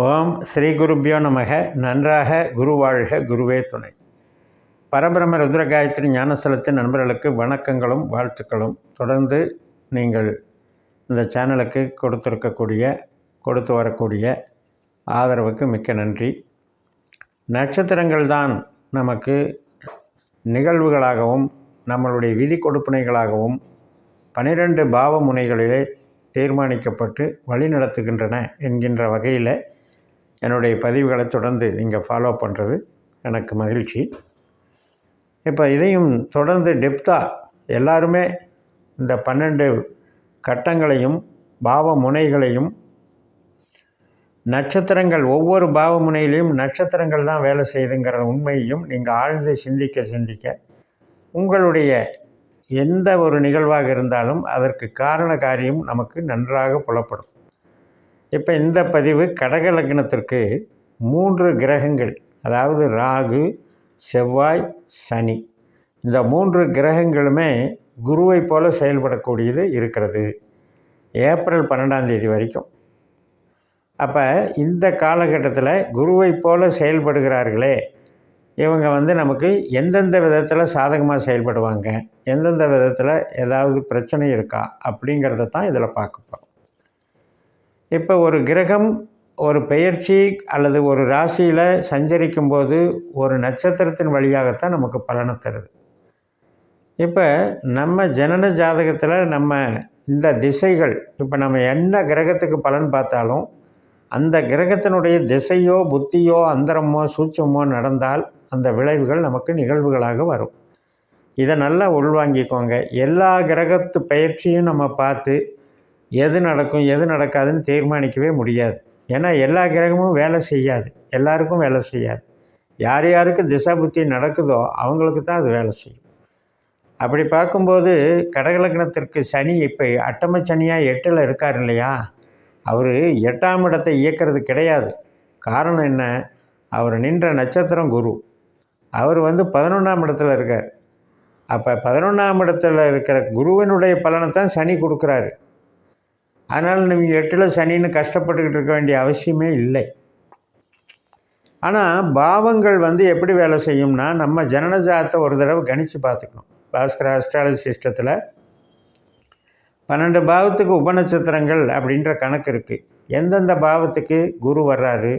ஓம் ஸ்ரீ குருப்பியோ நமக. நன்றாக குரு வாழ்க, குருவே துணை. பரபிரம ருத்ர காயத்ரி ஞானஸ்தலத்தின் நண்பர்களுக்கு வணக்கங்களும் வாழ்த்துக்களும். தொடர்ந்து நீங்கள் இந்த சேனலுக்கு கொடுத்து வரக்கூடிய ஆதரவுக்கு மிக்க நன்றி. நட்சத்திரங்கள் தான் நமக்கு நிகழ்வுகளாகவும் நம்மளுடைய விதி கொடுப்பினைகளாகவும் 12 பாவ முனைகளிலே தீர்மானிக்கப்பட்டு வழிநடத்துகின்றன என்கின்ற வகையில் என்னுடைய பதிவுகளை தொடர்ந்து நீங்கள் ஃபாலோ பண்ணுறது எனக்கு மகிழ்ச்சி. இப்போ இதையும் தொடர்ந்து டெப்த்தாக எல்லாருமே இந்த 12 கட்டங்களையும் பாவ முனைகளையும் நட்சத்திரங்கள் ஒவ்வொரு பாவ முனையிலையும் நட்சத்திரங்கள் தான் வேலை செய்யுதுங்கிற உண்மையையும் நீங்கள் ஆழ்ந்து சிந்திக்க உங்களுடைய எந்த ஒரு நிகழ்வாக இருந்தாலும் அதற்கு காரண காரியம் நமக்கு நன்றாக புலப்படும். இப்போ இந்த பதிவு கடக லக்னத்திற்கு 3 கிரகங்கள், அதாவது ராகு, செவ்வாய், சனி, இந்த 3 கிரகங்களுமே குருவை போல செயல்படக்கூடியது இருக்கிறது ஏப்ரல் 12ஆம் தேதி வரைக்கும். அப்போ இந்த காலகட்டத்தில் குருவை போல செயல்படுகிறார்களே, இவங்க நமக்கு எந்தெந்த விதத்தில் சாதகமாக செயல்படுவாங்க, எந்தெந்த விதத்தில் ஏதாவது பிரச்சனை இருக்கா அப்படிங்கிறத தான் இதில் பார்க்க போகிறோம். இப்போ ஒரு கிரகம் ஒரு பெயர்ச்சி அல்லது ஒரு ராசியில் சஞ்சரிக்கும் போது ஒரு நட்சத்திரத்தின் வழியாகத்தான் நமக்கு பலனை தருது. இப்போ நம்ம ஜனன ஜாதகத்தில் நம்ம இந்த திசைகள், இப்போ நம்ம என்ன கிரகத்துக்கு பலன் பார்த்தாலும் அந்த கிரகத்தினுடைய திசையோ புத்தியோ அந்தரமோ சூட்சமோ நடந்தால் அந்த விளைவுகள் நமக்கு நிகழ்வுகளாக வரும். இதை நல்லா உள்வாங்கிக்கோங்க. எல்லா கிரகத்து பயிற்சியும் நம்ம பார்த்து எது நடக்கும் எது நடக்காதுன்னு தீர்மானிக்கவே முடியாது. ஏன்னா எல்லா கிரகமும் வேலை செய்யாது, எல்லாருக்கும் வேலை செய்யாது. யார் யாருக்கு திசா புத்தி நடக்குதோ அவங்களுக்கு தான் அது வேலை செய்யும். அப்படி பார்க்கும்போது கடகலக்னத்திற்கு சனி இப்போ அட்டம சனியாக 8ல் இருக்கார் இல்லையா, அவர் 8ஆம் இடத்தை இயக்கிறது கிடையாது. காரணம் என்ன? அவர் நின்ற நட்சத்திரம் குரு. அவர் 11ஆம் இடத்துல இருக்கார். அப்போ 11ஆம் இடத்துல இருக்கிற குருவினுடைய பலனை தான் சனி கொடுக்குறாரு. அதனால் நீங்கள் 8ல் சனின்னு கஷ்டப்பட்டுக்கிட்டு இருக்க வேண்டிய அவசியமே இல்லை. ஆனால் பாவங்கள் எப்படி வேலை செய்யும்னா, நம்ம ஜனனஜாதத்தை ஒரு தடவை கணித்து பார்த்துக்கணும். பாஸ்கர அஸ்ட்ராலஜி சிஸ்டத்தில் 12 பாவத்துக்கு உபநட்சத்திரங்கள் அப்படின்ற கணக்கு இருக்குது. எந்தெந்த பாவத்துக்கு குரு வர்றாரு,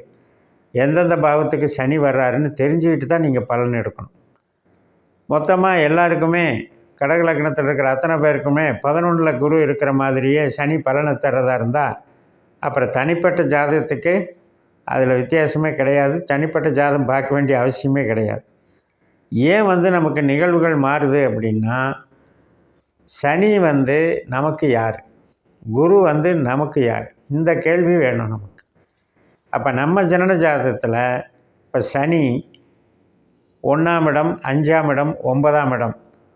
எந்தெந்த பாவத்துக்கு சனி வர்றாருன்னு தெரிஞ்சுக்கிட்டு தான் நீங்கள் பலன் எடுக்கணும். மொத்தமாக எல்லாருக்குமே கடக லக்னத்தில் இருக்கிற அத்தனை பேருக்குமே 11ல் குரு இருக்கிற மாதிரியே சனி பலனை தர்றதா இருந்தால் அப்புறம் தனிப்பட்ட ஜாதகத்துக்கு அதில் வித்தியாசமே கிடையாது. தனிப்பட்ட ஜாதகம் பார்க்க வேண்டிய அவசியமே கிடையாது. ஏன் நமக்கு நிகழ்வுகள் மாறுது அப்படின்னா, சனி நமக்கு யார், குரு நமக்கு யார், இந்த கேள்வி வேணும் நமக்கு. அப்போ நம்ம ஜனன ஜாதகத்தில் இப்போ சனி 1ஆம் இடம், 5ஆம் இடம், 9ஆம் இடம்,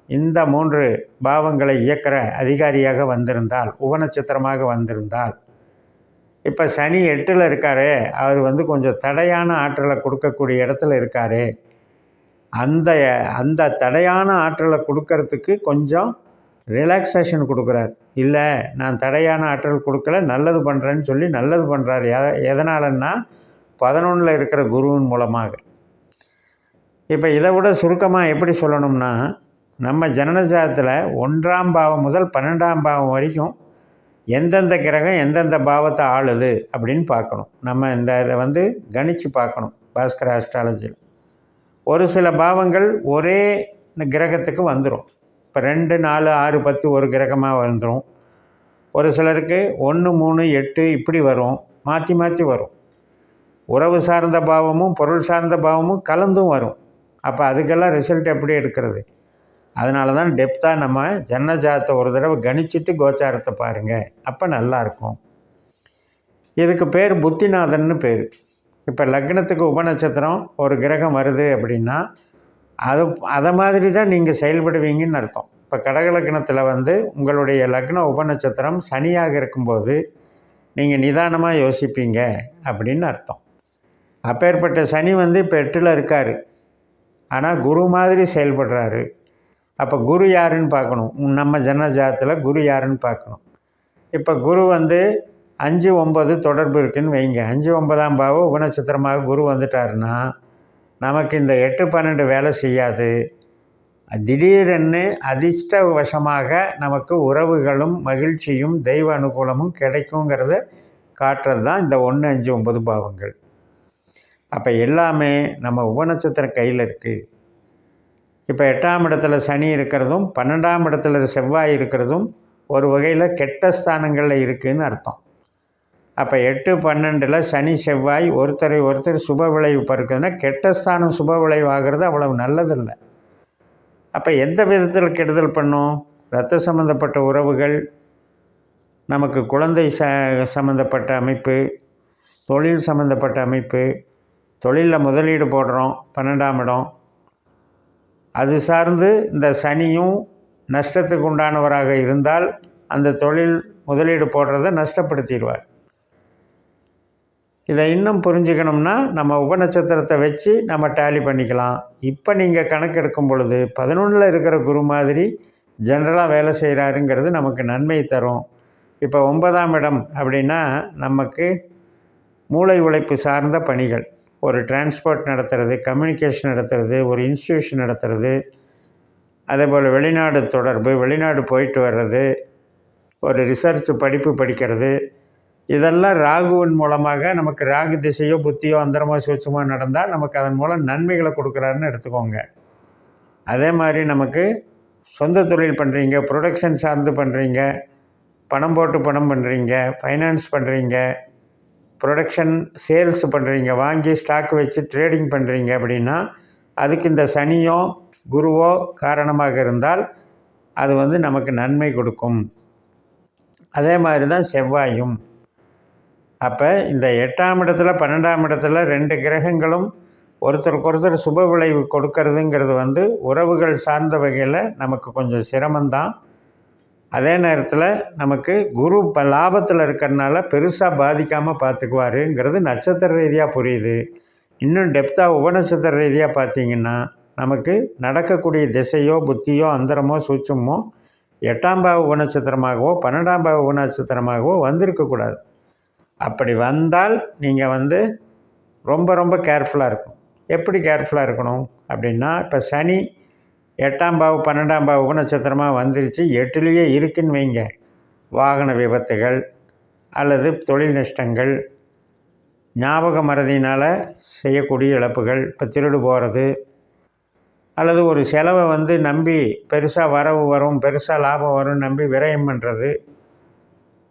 இந்த 3 பாவங்களை இயக்கிற அதிகாரியாக வந்திருந்தால், உபநட்சத்திரமாக வந்திருந்தால், இப்போ சனி 8ல் இருக்கார், அவர் கொஞ்சம் தடையான ஆற்றலை கொடுக்கக்கூடிய இடத்துல இருக்கார். அந்த தடையான ஆற்றலை கொடுக்கறதுக்கு கொஞ்சம் ரிலாக்ஸேஷன் கொடுக்குறார். இல்லை, நான் தடையான ஆற்றல் கொடுக்கல, நல்லது பண்ணுறேன்னு சொல்லி நல்லது பண்ணுறார். எதனாலன்னா 11ல் இருக்கிற குருவின் மூலமாக. இப்போ இதை விட சுருக்கமாக எப்படி சொல்லணும்னா, நம்ம ஜனனஜாதத்தில் 1ஆம் பாவம் முதல் 12ஆம் பாவம் வரைக்கும் எந்தெந்த கிரகம் எந்தெந்த பாவத்தை ஆளுது அப்படின்னு பார்க்கணும். நம்ம இதை கணித்து பார்க்கணும். பாஸ்கர அஸ்ட்ராலஜியில் ஒரு சில பாவங்கள் ஒரே கிரகத்துக்கு வந்துடும். இப்போ 2, 4, 6, 10 ஒரு கிரகமாக வந்துடும். ஒரு சிலருக்கு 1, 3, 8 இப்படி வரும், மாற்றி மாற்றி வரும். உறவு சார்ந்த பாவமும் பொருள் சார்ந்த பாவமும் கலந்தும் வரும். அப்போ அதுக்கெல்லாம் ரிசல்ட் எப்படி எடுக்கிறது? அதனால தான் டெப்த்தாக நம்ம ஜனனஜாதத்தை ஒரு தடவை கணிச்சிட்டு கோச்சாரத்தை பாருங்கள், அப்போ நல்லாயிருக்கும். இதுக்கு பேர் புத்திநாதன்னு பேர். இப்போ லக்னத்துக்கு உபநட்சத்திரம் ஒரு கிரகம் வருது அப்படின்னா அதை மாதிரி தான் நீங்கள் செயல்படுவீங்கன்னு அர்த்தம். இப்போ கடக லக்னத்தில் உங்களுடைய லக்ன உபநட்சத்திரம் சனியாக இருக்கும்போது நீங்கள் நிதானமாக யோசிப்பீங்க அப்படின்னு அர்த்தம். அப்பேற்பட்ட சனி இப்போ 8ல் இருக்கார், ஆனால் குரு மாதிரி செயல்படுறாரு. அப்போ குரு யாருன்னு பார்க்கணும். நம்ம ஜனஜாதத்தில் குரு யாருன்னு பார்க்கணும். இப்போ குரு 5, 9 தொடர்பு இருக்குதுன்னு வைங்க. 5, 9ஆம் பாவம் உபநட்சத்திரமாக குரு வந்துட்டாருன்னா நமக்கு இந்த 8, 12 வேலை செய்யாது. திடீரென்னு அதிர்ஷ்டவசமாக நமக்கு உறவுகளும் மகிழ்ச்சியும் தெய்வ அனுகூலமும் கிடைக்குங்கிறத காட்டுறது தான் இந்த 1, 5, 9 பாவங்கள். அப்போ எல்லாமே நம்ம உபநட்சத்திரம் கையில் இருக்குது. இப்போ 8ஆம் இடத்துல சனி இருக்கிறதும் 12ஆம் இடத்துல செவ்வாய் இருக்கிறதும் ஒரு வகையில் கெட்ட ஸ்தானங்களில் இருக்குதுன்னு அர்த்தம். அப்போ 8, 12 சனி செவ்வாய் ஒருத்தர் சுப விளைவு பருக்குதுன்னா கெட்ட ஸ்தானம் சுப விளைவு ஆகிறது அவ்வளவு நல்லதில்லை. அப்போ எந்த விதத்தில் கெடுதல் பண்ணும்? இரத்த சம்மந்தப்பட்ட உறவுகள், நமக்கு குழந்தை சம்மந்தப்பட்ட அமைப்பு, தொழில் சம்மந்தப்பட்ட அமைப்பு, தொழிலில் முதலீடு போடுறோம் 12ஆம் இடம், அது சார்ந்து இந்த சனியும் நஷ்டத்துக்கு உண்டானவராக இருந்தால் அந்த தொழில் முதலீடு போடுறதை நஷ்டப்படுத்திடுவார். இதை இன்னும் புரிஞ்சுக்கணும்னா நம்ம உபநட்சத்திரத்தை வச்சு நம்ம டேலி பண்ணிக்கலாம். இப்போ நீங்கள் கணக்கெடுக்கும் பொழுது 11ல் இருக்கிற குரு மாதிரி ஜென்ரலாக வேலை செய்கிறாருங்கிறது நமக்கு நன்மை தரும். இப்போ 9ஆம் இடம் அப்படின்னா நமக்கு மூளை உழைப்பு சார்ந்த பணிகள், ஒரு டிரான்ஸ்போர்ட் நடத்துறது, கம்யூனிகேஷன் நடத்துறது, ஒரு இன்ஸ்டியூஷன் நடத்துறது, அதே போல் வெளிநாடு தொடர்பு, வெளிநாடு போயிட்டு வர்றது, ஒரு ரிசர்ச் படிப்பு படிக்கிறது, இதெல்லாம் ராகுவின் மூலமாக நமக்கு ராகு திசையோ புத்தியோ அந்தரமோ சூட்சமோ நடந்தால் நமக்கு அதன் மூலம் நன்மைகளை கொடுக்குறாருன்னு எடுத்துக்கோங்க. அதே மாதிரி நமக்கு சொந்த தொழில் பண்ணுறீங்க, ப்ரொடக்ஷன் சார்ந்து பண்ணுறீங்க, பணம் போட்டு பணம் பண்ணுறீங்க, ஃபைனான்ஸ் பண்ணுறீங்க, ப்ரொடக்ஷன் சேல்ஸ் பண்ணுறீங்க, வாங்கி ஸ்டாக் வச்சு ட்ரேடிங் பண்ணுறீங்க அப்படின்னா அதுக்கு இந்த சனியோ குருவோ காரணமாக இருந்தால் அது நமக்கு நன்மை கொடுக்கும். அதே மாதிரி தான் செவ்வாயும். அப்போ இந்த 8ஆம் இடத்துல 12ஆம் இடத்துல 2 கிரகங்களும் ஒருத்தருக்கொருத்தர் சுப விளைவு கொடுக்கறதுங்கிறது உறவுகள் சார்ந்த வகையில் நமக்கு கொஞ்சம் சிரமந்தான். அதே நேரத்தில் நமக்கு குரு இப்போ லாபத்தில் இருக்கிறனால பெருசாக பாதிக்காமல் பார்த்துக்குவாருங்கிறது நட்சத்திர ரீதியாக புரியுது. இன்னும் டெப்த்தாக உபநட்சத்திர ரீதியாக பார்த்திங்கன்னா நமக்கு நடக்கக்கூடிய திசையோ புத்தியோ அந்தரமோ சூட்சமோ 8ஆம் பாவ உபநட்சத்திரமாகவோ 12ஆம் பாவ உபநட்சத்திரமாகவோ வந்திருக்கக்கூடாது. அப்படி வந்தால் நீங்கள் ரொம்ப ரொம்ப கேர்ஃபுல்லாக இருக்கும். எப்படி கேர்ஃபுல்லாக இருக்கணும் அப்படின்னா, இப்போ சனி 8ஆம் பாவ 12ஆம் பாவ உபநட்சத்திரமாக வந்துருச்சு, 8லேயே இருக்குன்னு வைங்க, வாகன விபத்துகள் அல்லது தொழில் நஷ்டங்கள், ஞாபக மறதியினால் செய்யக்கூடிய இழப்புகள், இப்போ திருடு போகிறது அல்லது ஒரு செலவை நம்பி பெருசாக வரவு வரும், பெருசாக லாபம் வரும் நம்பி விரயம் பண்ணுறது,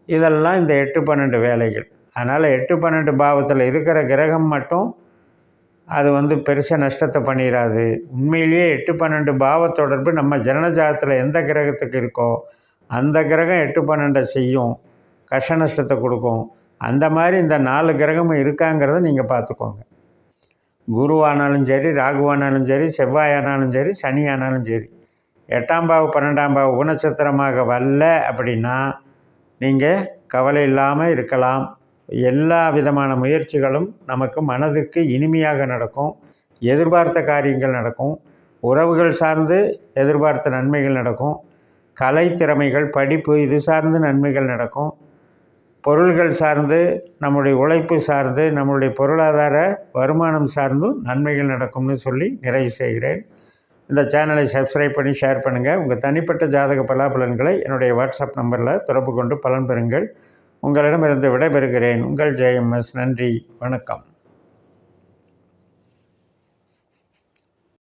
இதெல்லாம் இந்த 8, 12 வேலைகள். அதனால் 8, 12 பாவத்தில் இருக்கிற கிரகம் மட்டும் அது பெருசாக நஷ்டத்தை பண்ணிடாது. உண்மையிலேயே 8, 12 பாவ தொடர்பு நம்ம ஜனனஜாதத்தில் எந்த கிரகத்துக்கு இருக்கோ அந்த கிரகம் 8, 12 செய்யும், கஷ்ட நஷ்டத்தை கொடுக்கும். அந்த மாதிரி இந்த 4 கிரகமும் இருக்காங்கிறத நீங்கள் பார்த்துக்கோங்க. குருவானாலும் சரி, ராகுவானாலும் சரி, செவ்வாயானாலும் சரி, சனி ஆனாலும் சரி, 8ஆம் பாவ 12ஆம் பாவ உபநட்சத்திரமாக வரல அப்படின்னா நீங்கள் கவலை இல்லாமல் இருக்கலாம். எல்லா விதமான முயற்சிகளும் நமக்கு மனதிற்கு இனிமையாக நடக்கும், எதிர்பார்த்த காரியங்கள் நடக்கும், உறவுகள் சார்ந்து எதிர்பார்த்த நன்மைகள் நடக்கும், கலை திறமைகள், படிப்பு இது சார்ந்து நன்மைகள் நடக்கும், பொருள்கள் சார்ந்து, நம்முடைய உழைப்பு சார்ந்து, நம்முடைய பொருளாதார வருமானம் சார்ந்தும் நன்மைகள் நடக்கும்னு சொல்லி நிறைவு செய்கிறேன். இந்த சேனலை சப்ஸ்கிரைப் பண்ணி ஷேர் பண்ணுங்கள். உங்கள் தனிப்பட்ட ஜாதக பலாபலன்களை என்னுடைய வாட்ஸ்அப் நம்பரில் தொடர்பு கொண்டு பலன் பெறுங்கள். உங்களிடமிருந்து விடைபெறுகிறேன். உங்கள் JMS. நன்றி, வணக்கம்.